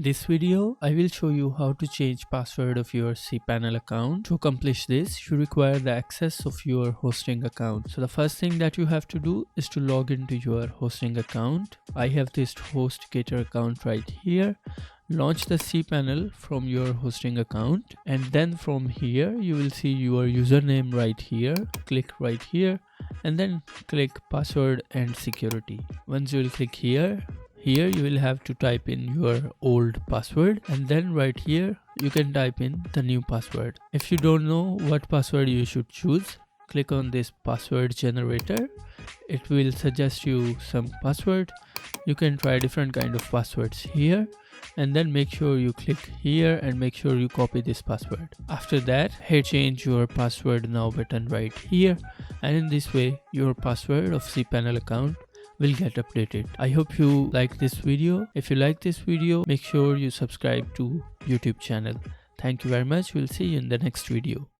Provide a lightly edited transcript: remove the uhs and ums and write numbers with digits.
In this video, I will show you how to change password of your cPanel account. To accomplish this, you require the access of your hosting account. So the first thing that you have to do is to log into your hosting account. I have this HostGator account right here. Launch the cPanel from your hosting account, and then from here you will see your username right here. Click right here and then click password and security. Once you will click here you will have to type in your old password, and then right here you can type in the new password. If you don't know what password you should choose, click on this password generator. It will suggest you some password. You can try different kind of passwords here, and then make sure you click here and make sure you copy this password. After that, hit change your password now button right here, and in this way your password of cPanel account will get updated. I hope you like this video. If you like this video, make sure you subscribe to YouTube channel. Thank you very much. We'll see you in the next video.